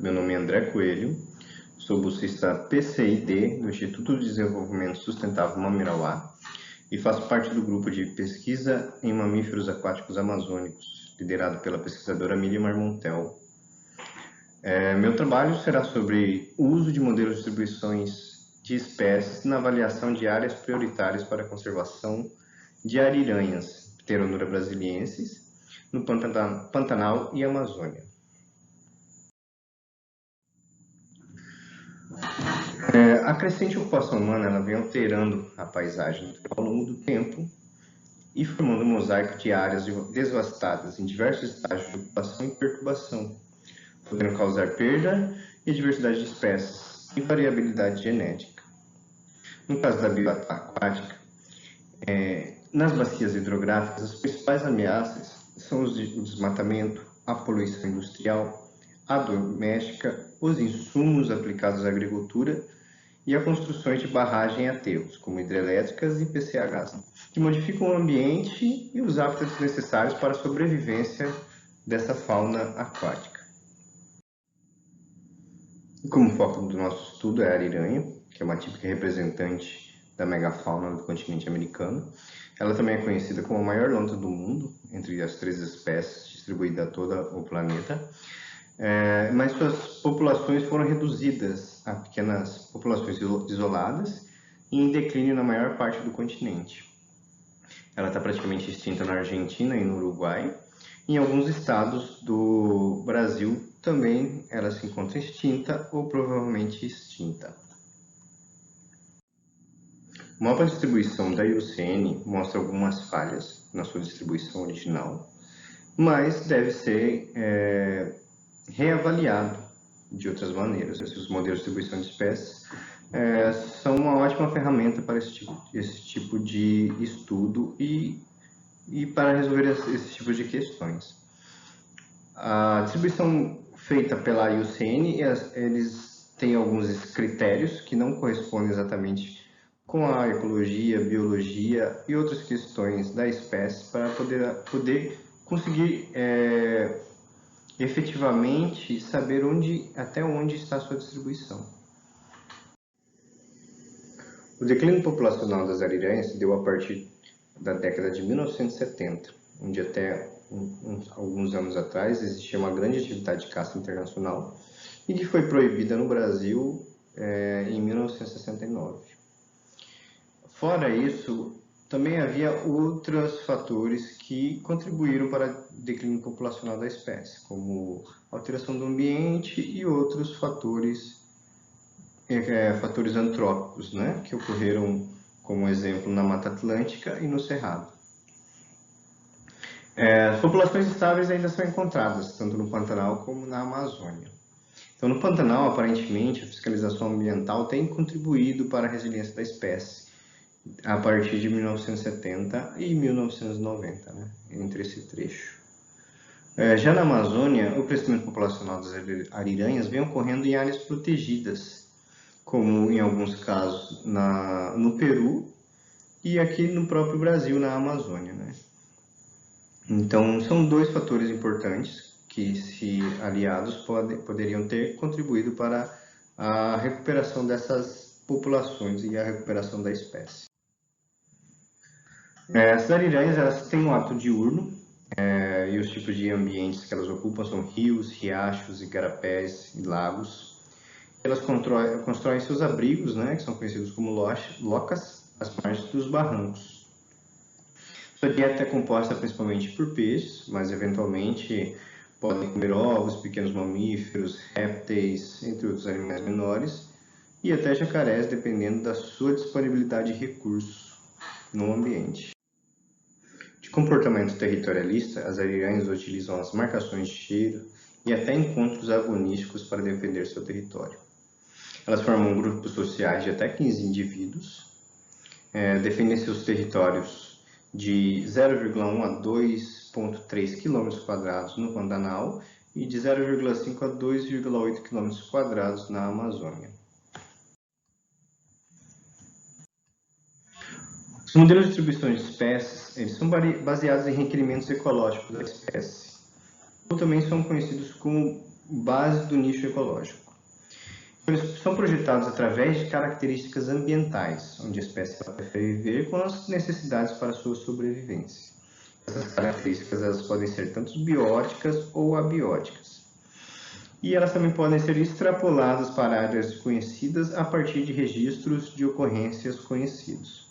Meu nome é André Coelho, sou bolsista PCID do Instituto de Desenvolvimento Sustentável Mamirauá e faço parte do grupo de pesquisa em mamíferos aquáticos amazônicos, liderado pela pesquisadora Miriam Marmontel. Meu trabalho será sobre o uso de modelos de distribuições de espécies na avaliação de áreas prioritárias para a conservação de ariranhas, Pteronura brasiliensis, no Pantanal e Amazônia. A crescente ocupação humana ela vem alterando a paisagem ao longo do tempo e formando um mosaico de áreas devastadas em diversos estágios de ocupação e perturbação, podendo causar perda e diversidade de espécies e variabilidade genética. No caso da biota aquática, nas bacias hidrográficas, as principais ameaças são o desmatamento, a poluição industrial, a doméstica, os insumos aplicados à agricultura e a construções de barragem e aterros, como hidrelétricas e PCHs, que modificam o ambiente e os hábitats necessários para a sobrevivência dessa fauna aquática. Como foco do nosso estudo é a ariranha, que é uma típica representante da megafauna do continente americano. Ela também é conhecida como a maior lontra do mundo, entre as 3 espécies distribuídas a todo o planeta. Mas suas populações foram reduzidas a pequenas populações isoladas e em declínio na maior parte do continente. Ela está praticamente extinta na Argentina e no Uruguai. Em alguns estados do Brasil também ela se encontra extinta ou provavelmente extinta. O mapa de distribuição da IUCN mostra algumas falhas na sua distribuição original, mas deve ser reavaliado de outras maneiras. Os modelos de distribuição de espécies são uma ótima ferramenta para esse tipo de estudo e para resolver esse tipo de questões. A distribuição feita pela IUCN, eles têm alguns critérios que não correspondem exatamente com a ecologia, biologia e outras questões da espécie para poder conseguir efetivamente saber até onde está a sua distribuição. O declínio populacional das ariranhas se deu a partir da década de 1970, onde até alguns anos atrás existia uma grande atividade de caça internacional e que foi proibida no Brasil em 1969. Fora isso, também havia outros fatores que contribuíram para o declínio populacional da espécie, como alteração do ambiente e outros fatores antrópicos, né, que ocorreram, como exemplo, na Mata Atlântica e no Cerrado. As populações estáveis ainda são encontradas, tanto no Pantanal como na Amazônia. Então, no Pantanal, aparentemente, a fiscalização ambiental tem contribuído para a resiliência da espécie, a partir de 1970 e 1990, né, entre esse trecho. Já na Amazônia, o crescimento populacional das ariranhas vem ocorrendo em áreas protegidas, como em alguns casos no Peru e aqui no próprio Brasil, na Amazônia, né? Então, são 2 fatores importantes que, se aliados, poderiam ter contribuído para a recuperação dessas populações e a recuperação da espécie. As ariranhas elas têm um hábito diurno e os tipos de ambientes que elas ocupam são rios, riachos, igarapés e lagos. Elas constroem seus abrigos, né, que são conhecidos como locas, às margens dos barrancos. Sua dieta é composta principalmente por peixes, mas eventualmente podem comer ovos, pequenos mamíferos, répteis, entre outros animais menores, e até jacarés, dependendo da sua disponibilidade de recursos no ambiente. De comportamento territorialista, as ariranhas utilizam as marcações de cheiro e até encontros agonísticos para defender seu território. Elas formam grupos sociais de até 15 indivíduos, defendem seus territórios de 0,1 a 2,3 km² no Pantanal e de 0,5 a 2,8 km² na Amazônia. Os modelos de distribuição de espécies eles são baseados em requerimentos ecológicos da espécie, ou também são conhecidos como base do nicho ecológico. Eles são projetados através de características ambientais, onde a espécie prefere viver com as necessidades para sua sobrevivência. Essas características elas podem ser tanto bióticas ou abióticas. E elas também podem ser extrapoladas para áreas conhecidas a partir de registros de ocorrências conhecidos.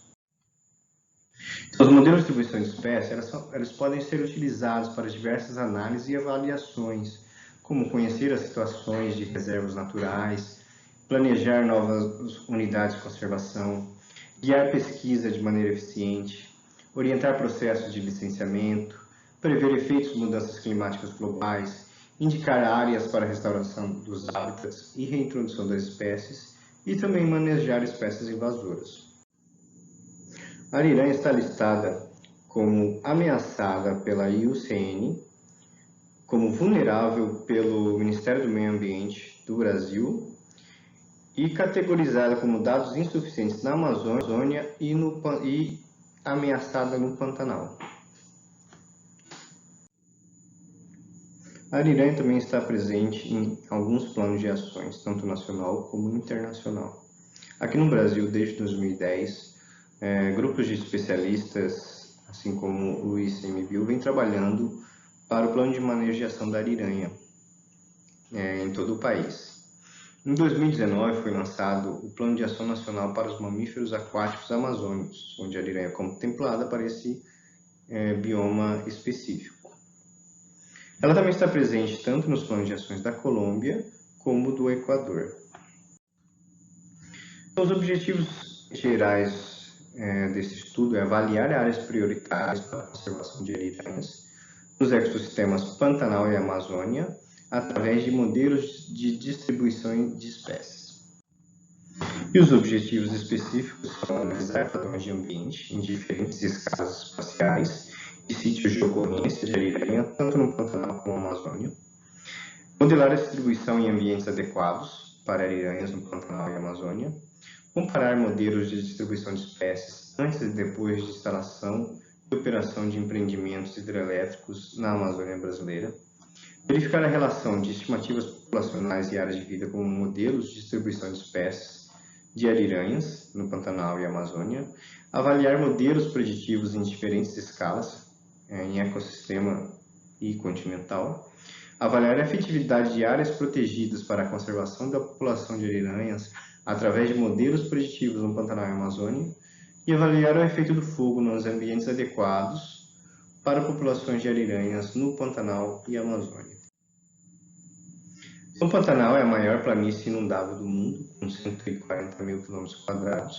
Então, os modelos de distribuição de espécies eles podem ser utilizados para diversas análises e avaliações, como conhecer as situações de reservas naturais, planejar novas unidades de conservação, guiar pesquisa de maneira eficiente, orientar processos de licenciamento, prever efeitos de mudanças climáticas globais, indicar áreas para restauração dos hábitats e reintrodução das espécies, e também manejar espécies invasoras. A ariranha está listada como ameaçada pela IUCN, como vulnerável pelo Ministério do Meio Ambiente do Brasil e categorizada como dados insuficientes na Amazônia e ameaçada no Pantanal. A ariranha também está presente em alguns planos de ações, tanto nacional como internacional. Aqui no Brasil, desde 2010, grupos de especialistas, assim como o ICMBio, vem trabalhando para o plano de manejo de ação da ariranha em todo o país. Em 2019 foi lançado o Plano de Ação Nacional para os Mamíferos Aquáticos Amazônicos, onde a ariranha é contemplada para esse bioma específico. Ela também está presente tanto nos planos de ações da Colômbia como do Equador. Então, os objetivos gerais desse estudo é avaliar áreas prioritárias para a conservação de ariranhas nos ecossistemas Pantanal e Amazônia, através de modelos de distribuição de espécies. E os objetivos específicos são analisar padrões de ambiente em diferentes escalas espaciais e sítios de ocorrência de ariranha, tanto no Pantanal como na Amazônia, modelar a distribuição em ambientes adequados para ariranhas no Pantanal e Amazônia, comparar modelos de distribuição de espécies antes e depois de instalação e operação de empreendimentos hidrelétricos na Amazônia brasileira, verificar a relação de estimativas populacionais e áreas de vida como modelos de distribuição de espécies de ariranhas no Pantanal e Amazônia, avaliar modelos preditivos em diferentes escalas, em ecossistema e continental, avaliar a efetividade de áreas protegidas para a conservação da população de ariranhas através de modelos preditivos no Pantanal e Amazônia, e avaliar o efeito do fogo nos ambientes adequados para populações de ariranhas no Pantanal e Amazônia. O Pantanal é a maior planície inundável do mundo, com 140 mil km²,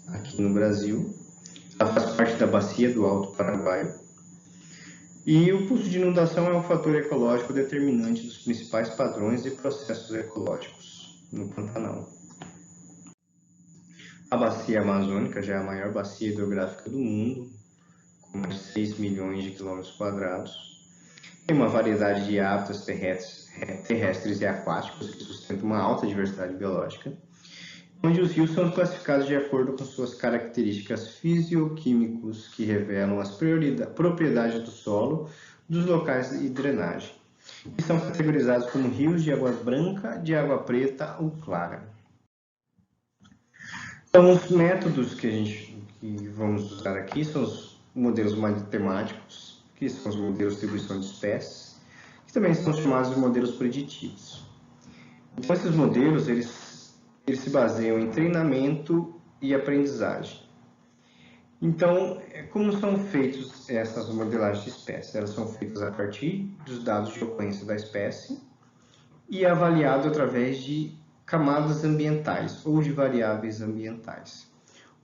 aqui no Brasil. Ela faz parte da bacia do Alto Paraguai. E o pulso de inundação é um fator ecológico determinante dos principais padrões e processos ecológicos no Pantanal. A bacia amazônica já é a maior bacia hidrográfica do mundo, com mais de 6 milhões de km². Tem uma variedade de hábitats terrestres e aquáticos que sustentam uma alta diversidade biológica, onde os rios são classificados de acordo com suas características fisioquímicas que revelam as propriedades do solo, dos locais e drenagem, e são categorizados como rios de água branca, de água preta ou clara. Então, os métodos que vamos usar aqui são os modelos matemáticos, que são os modelos de distribuição de espécies, que também são chamados de modelos preditivos. Então, esses modelos eles se baseiam em treinamento e aprendizagem. Então, como são feitas essas modelagens de espécies? Elas são feitas a partir dos dados de ocorrência da espécie e avaliado através de camadas ambientais ou de variáveis ambientais,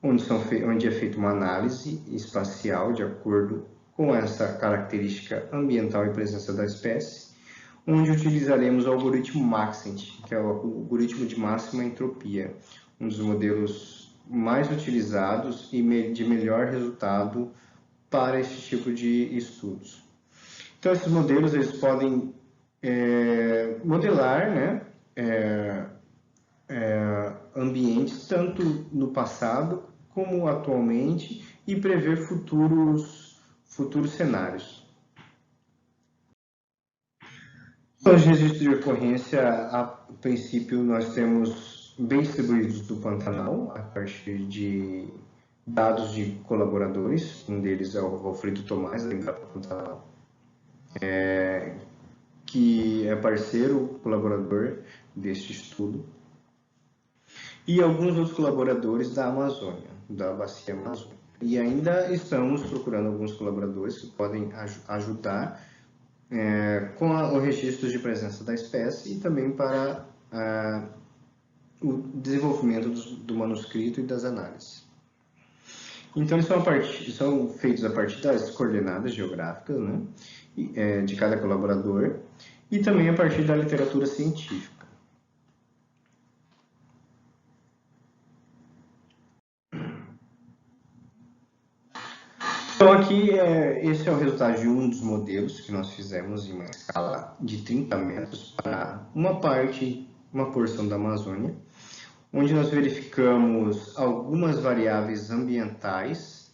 onde é feita uma análise espacial de acordo com essa característica ambiental e presença da espécie, onde utilizaremos o algoritmo Maxent, que é o algoritmo de máxima entropia, um dos modelos mais utilizados e de melhor resultado para esse tipo de estudos. Então, esses modelos eles podem modelar, ambientes tanto no passado como atualmente e prever futuros cenários. Os registros de ocorrência, a princípio, nós temos bem distribuídos do Pantanal, a partir de dados de colaboradores, um deles é o Alfredo Tomás, da Embrapa Pantanal, que é parceiro, colaborador deste estudo, e alguns outros colaboradores da Amazônia, da Bacia Amazônica. E ainda estamos procurando alguns colaboradores que podem ajudar com o registro de presença da espécie e também para o desenvolvimento do manuscrito e das análises. Então, eles são feitos a partir das coordenadas geográficas, né, de cada colaborador e também a partir da literatura científica. Então, aqui, esse é o resultado de um dos modelos que nós fizemos em uma escala de 30 metros para uma porção da Amazônia, onde nós verificamos algumas variáveis ambientais,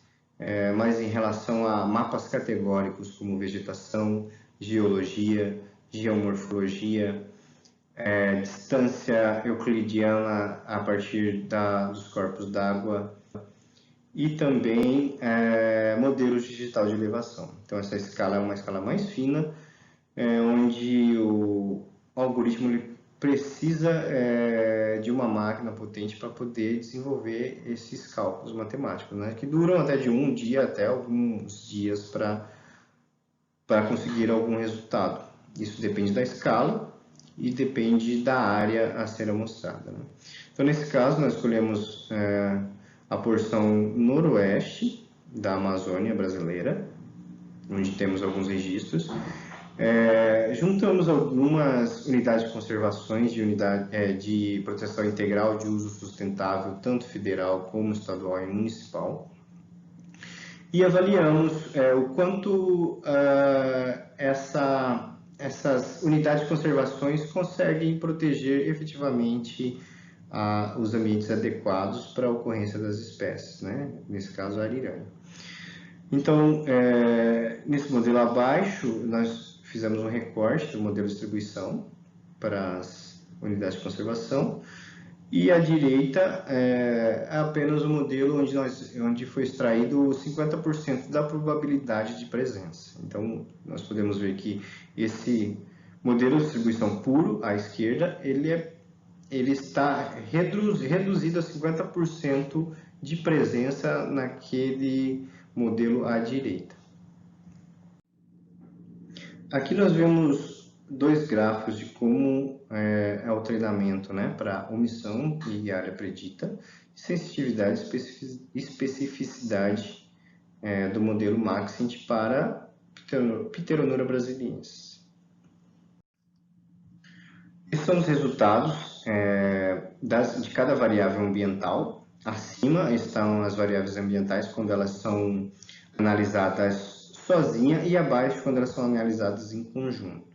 mas em relação a mapas categóricos como vegetação, geologia, geomorfologia, distância euclidiana a partir dos corpos d'água e também modelos digital de elevação. Então, essa escala é uma escala mais fina, onde o algoritmo precisa de uma máquina potente para poder desenvolver esses cálculos matemáticos, né, que duram até de um dia até alguns dias para conseguir algum resultado. Isso depende da escala e depende da área a ser amostrada, né? Então, nesse caso, nós escolhemos a porção noroeste da Amazônia brasileira, onde temos alguns registros. Juntamos algumas unidades de conservações de proteção integral de uso sustentável, tanto federal como estadual e municipal, e avaliamos o quanto essas unidades de conservações conseguem proteger efetivamente os ambientes adequados para a ocorrência das espécies, né? Nesse caso, a ariranha. Então, nesse modelo abaixo, nós fizemos um recorte do modelo de distribuição para as unidades de conservação, e à direita é apenas o modelo onde foi extraído 50% da probabilidade de presença. Então, nós podemos ver que esse modelo de distribuição puro, à esquerda, ele está reduzido a 50% de presença naquele modelo à direita. Aqui nós vemos dois gráficos de como é o treinamento, né, para omissão e área predita, sensitividade e especificidade do modelo Maxent para Pteronura brasiliensis. Esses são os resultados de cada variável ambiental. Acima estão as variáveis ambientais quando elas são analisadas sozinha e abaixo quando elas são analisadas em conjunto.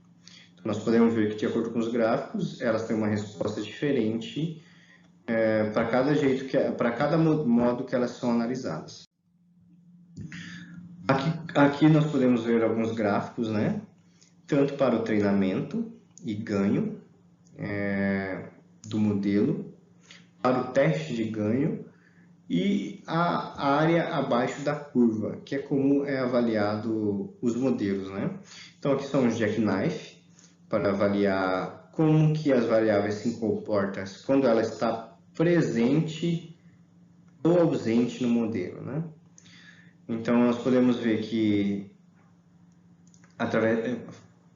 Então, nós podemos ver que, de acordo com os gráficos, elas têm uma resposta diferente para cada modo que elas são analisadas. Aqui nós podemos ver alguns gráficos, né? Tanto para o treinamento e ganho do modelo, para o teste de ganho e a área abaixo da curva, que é como é avaliado os modelos, né? Então, aqui são os jackknife, para avaliar como que as variáveis se comportam quando ela está presente ou ausente no modelo, né? Então, nós podemos ver que,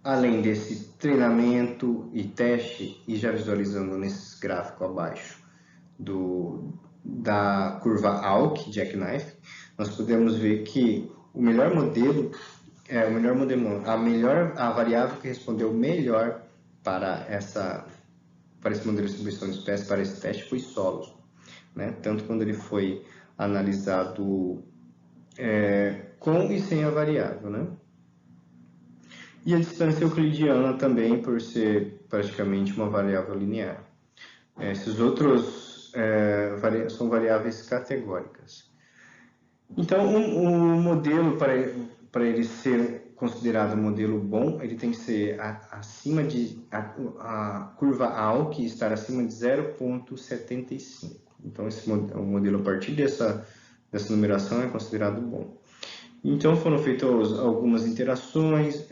além desse treinamento e teste, e já visualizando nesse gráfico abaixo da curva ALK, jackknife, nós podemos ver que a variável que respondeu melhor para esse modelo de distribuição de espécies, para esse teste, foi solos, né? Tanto quando ele foi analisado com e sem a variável, né? E a distância euclidiana também, por ser praticamente uma variável linear. Esses outros são variáveis categóricas. Então, o modelo para ele ser considerado um modelo bom, ele tem que ser acima de a curva ALK estar acima de 0,75. Então o modelo a partir dessa numeração é considerado bom. Então foram feitas algumas interações,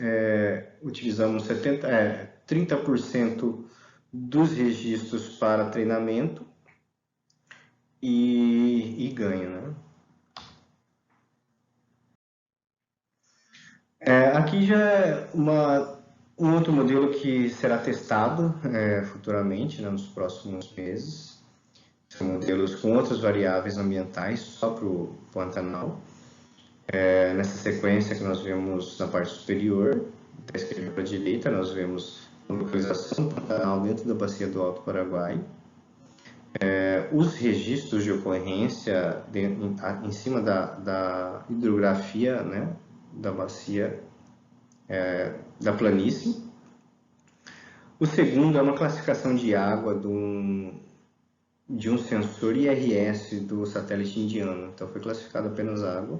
utilizamos 30% dos registros para treinamento e ganho, né? Aqui já é um outro modelo que será testado futuramente, né, nos próximos meses. São modelos com outras variáveis ambientais, só para o Pantanal. Nessa sequência que nós vemos na parte superior, da esquerda para a direita, nós vemos a localização do Pantanal dentro da bacia do Alto Paraguai. Os registros de ocorrência em cima da hidrografia, né, da bacia, da planície. O segundo é uma classificação de água de um sensor IRS do satélite indiano. Então foi classificado apenas água.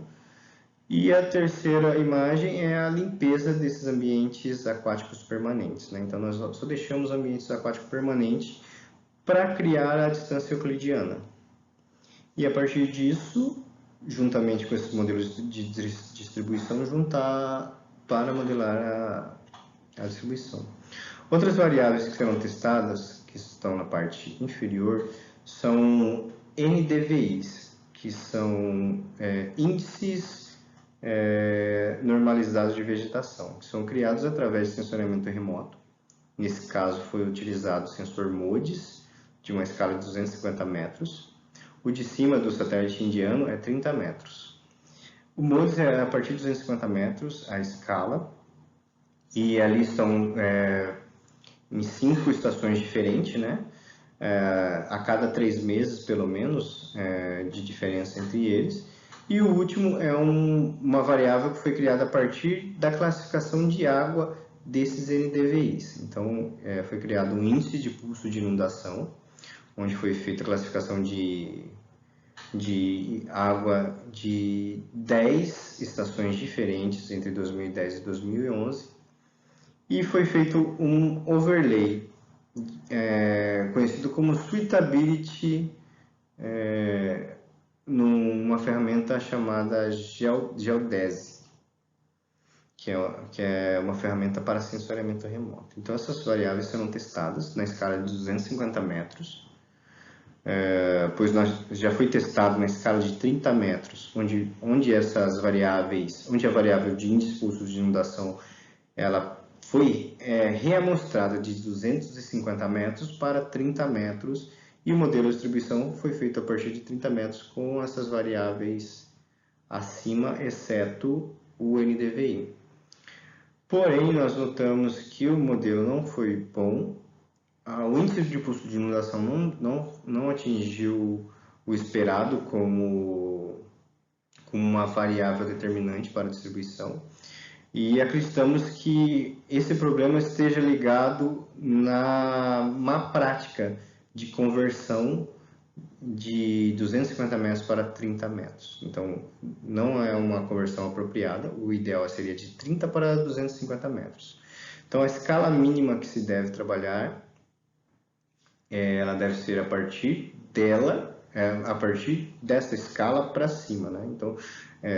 E a terceira imagem é a limpeza desses ambientes aquáticos permanentes, né? Então nós só deixamos ambientes aquáticos permanentes para criar a distância euclidiana. E a partir disso, juntamente com esses modelos de distribuição, juntar para modelar a distribuição. Outras variáveis que serão testadas, que estão na parte inferior, são NDVIs, que são índices normalizados de vegetação, que são criados através de sensoriamento remoto. Nesse caso foi utilizado o sensor MODIS, de uma escala de 250 metros. O de cima do satélite indiano é 30 metros. O MODIS é a partir de 250 metros a escala, e ali estão em 5 estações diferentes, né? A cada 3 meses, pelo menos, de diferença entre eles. E o último é uma variável que foi criada a partir da classificação de água desses NDVIs. Então, foi criado um índice de pulso de inundação, onde foi feita a classificação de água de 10 estações diferentes entre 2010 e 2011. E foi feito um overlay, conhecido como Suitability, numa ferramenta chamada Geodesy, que é uma ferramenta para sensoriamento remoto. Então essas variáveis serão testadas na escala de 250 metros, pois já foi testado na escala de 30 metros, onde a variável de índice pulso de inundação ela foi reamostrada de 250 metros para 30 metros, e o modelo de distribuição foi feito a partir de 30 metros com essas variáveis acima, exceto o NDVI. Porém, nós notamos que o modelo não foi bom, o índice de pulso de inundação não atingiu o esperado como uma variável determinante para a distribuição. E acreditamos que esse problema esteja ligado na má prática de conversão de 250 metros para 30 metros. Então, não é uma conversão apropriada, o ideal seria de 30 para 250 metros. Então, a escala mínima que se deve trabalhar, ela deve ser a partir dessa escala para cima, né? Então,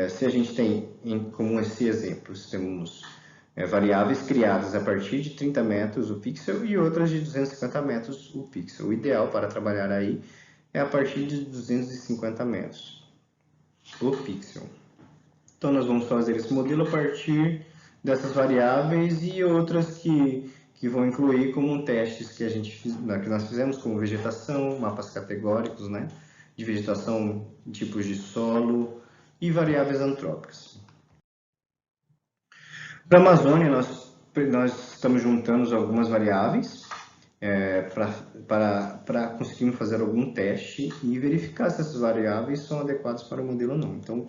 se a gente tem como esse exemplo, temos variáveis criadas a partir de 30 metros o pixel e outras de 250 metros o pixel. O ideal para trabalhar aí é a partir de 250 metros o pixel. Então nós vamos fazer esse modelo a partir dessas variáveis e outras que vão incluir como testes que nós fizemos, como vegetação, mapas categóricos, né, de vegetação, tipos de solo e variáveis antrópicas. Para a Amazônia, nós estamos juntando algumas variáveis para conseguirmos fazer algum teste e verificar se essas variáveis são adequadas para o modelo ou não. Então,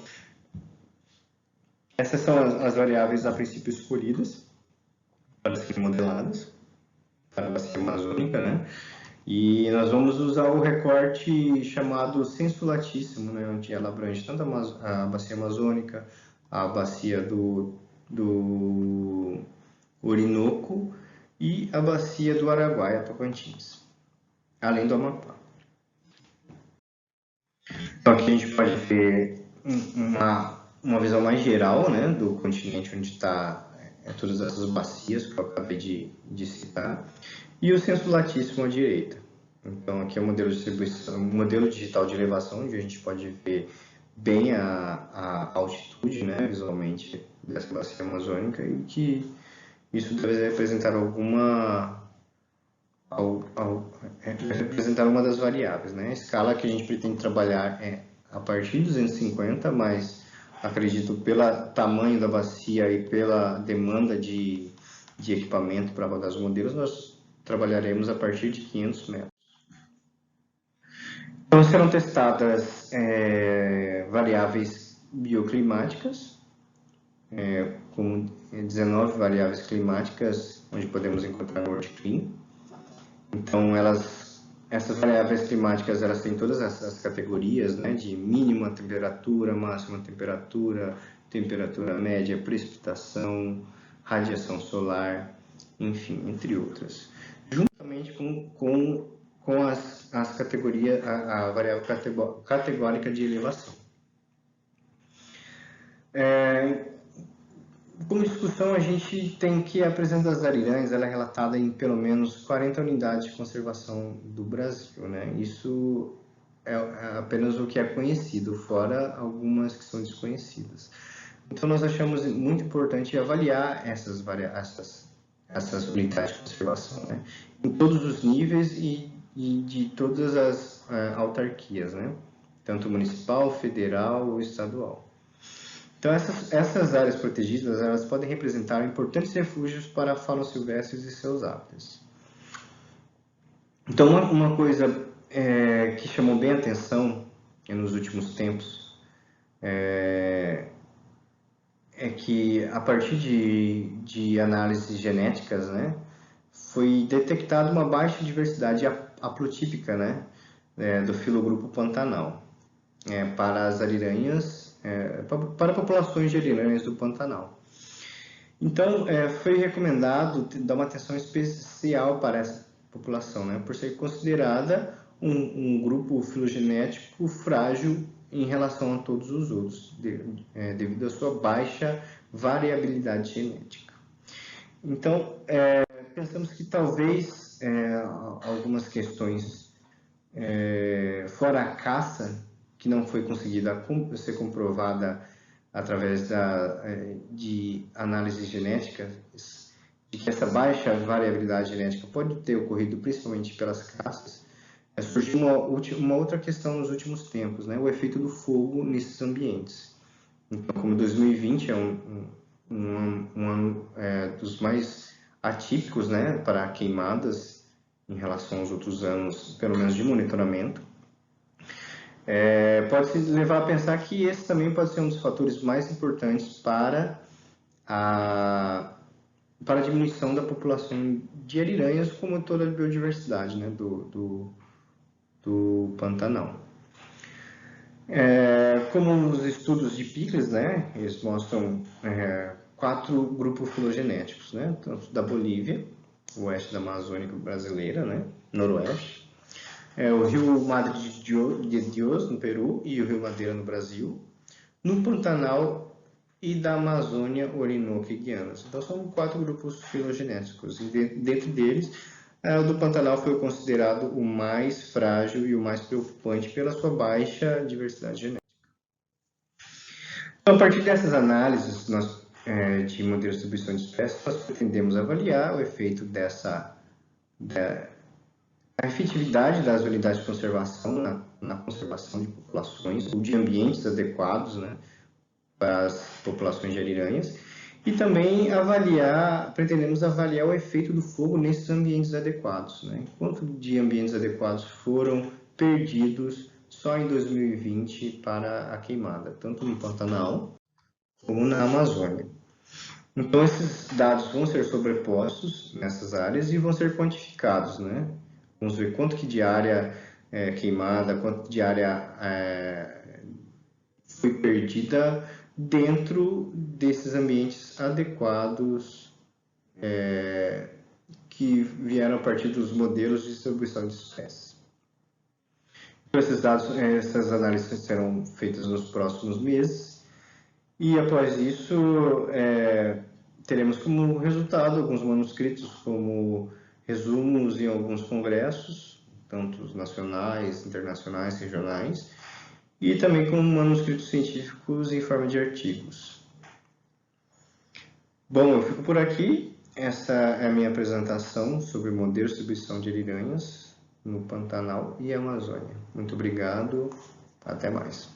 essas são as variáveis a princípio escolhidas para serem modeladas para a bacia amazônica, né? E nós vamos usar o recorte chamado senso latíssimo, né? Onde ela abrange tanto a bacia amazônica a bacia do Orinoco e a bacia do Araguaia, Tocantins, além do Amapá. Então aqui a gente pode ver uma visão mais geral, né, do continente onde está todas essas bacias que eu acabei de citar, e o censo latíssimo à direita. Então aqui é o modelo de distribuição, modelo digital de elevação, onde a gente pode ver bem a altitude, né, visualmente dessa bacia amazônica, e que isso deve representar representar uma das variáveis, né? A escala que a gente pretende trabalhar é a partir de 250, mas acredito pelo tamanho da bacia e pela demanda de equipamento para rodar os modelos, nós trabalharemos a partir de 500 metros. Então serão testadas variáveis bioclimáticas, com 19 variáveis climáticas, onde podemos encontrar o Worldclim. Então, essas variáveis climáticas, elas têm todas essas categorias, né, de mínima temperatura, máxima temperatura, temperatura média, precipitação, radiação solar, enfim, entre outras. Juntamente com as categorias, a variável categórica de elevação. Como discussão, a gente tem que a presença das ariranhas ela é relatada em pelo menos 40 unidades de conservação do Brasil, né? Isso é apenas o que é conhecido, fora algumas que são desconhecidas. Então, nós achamos muito importante avaliar essas unidades de conservação, né? Em todos os níveis e de todas as autarquias, né? Tanto municipal, federal ou estadual. Então, essas áreas protegidas, elas podem representar importantes refúgios para fauna silvestres e seus hábitats. Então, uma coisa que chamou bem a atenção nos últimos tempos é que, a partir de análises genéticas, né, foi detectada uma baixa diversidade haplotípica, né, do filogrupo Pantanal para as ariranhas, para populações de ariranhas do Pantanal. Então, foi recomendado dar uma atenção especial para essa população, né, por ser considerada um grupo filogenético frágil em relação a todos os outros, devido à sua baixa variabilidade genética. Então, pensamos que talvez algumas questões, fora a caça, que não foi conseguida ser comprovada através de análises genéticas, de que essa baixa variabilidade genética pode ter ocorrido principalmente pelas caças, surgiu uma outra questão nos últimos tempos, né? O efeito do fogo nesses ambientes. Então, como 2020 é um ano dos mais atípicos, né, para queimadas em relação aos outros anos, pelo menos de monitoramento, pode-se levar a pensar que esse também pode ser um dos fatores mais importantes para a diminuição da população de ariranhas, como toda a biodiversidade, né, do Pantanal. Como os estudos de Pickles, né, eles mostram 4 grupos filogenéticos, né, tanto da Bolívia, oeste da Amazônia brasileira, né, noroeste, o rio Madre de Dios, no Peru, e o rio Madeira, no Brasil, no Pantanal e da Amazônia, Orinoco e Guianas. Então, são 4 grupos filogenéticos, e dentro deles, o do Pantanal foi considerado o mais frágil e o mais preocupante pela sua baixa diversidade genética. Então, a partir dessas análises de modelo de distribuição de espécies, nós pretendemos avaliar o efeito a efetividade das unidades de conservação na conservação de populações ou de ambientes adequados, né, para as populações de ariranhas, e também pretendemos avaliar o efeito do fogo nesses ambientes adequados, né? Quanto de ambientes adequados foram perdidos só em 2020 para a queimada, tanto no Pantanal como na Amazônia. Então, esses dados vão ser sobrepostos nessas áreas e vão ser quantificados, né? Vamos ver quanto que de área queimada, quanto de área foi perdida dentro desses ambientes adequados que vieram a partir dos modelos de distribuição de espécies. Então, esses dados, essas análises serão feitas nos próximos meses e após isso teremos como resultado alguns manuscritos como resumos em alguns congressos, tanto nacionais, internacionais, regionais, e também como manuscritos científicos em forma de artigos. Bom, eu fico por aqui. Essa é a minha apresentação sobre modelos de distribuição de ariranhas no Pantanal e Amazônia. Muito obrigado. Até mais.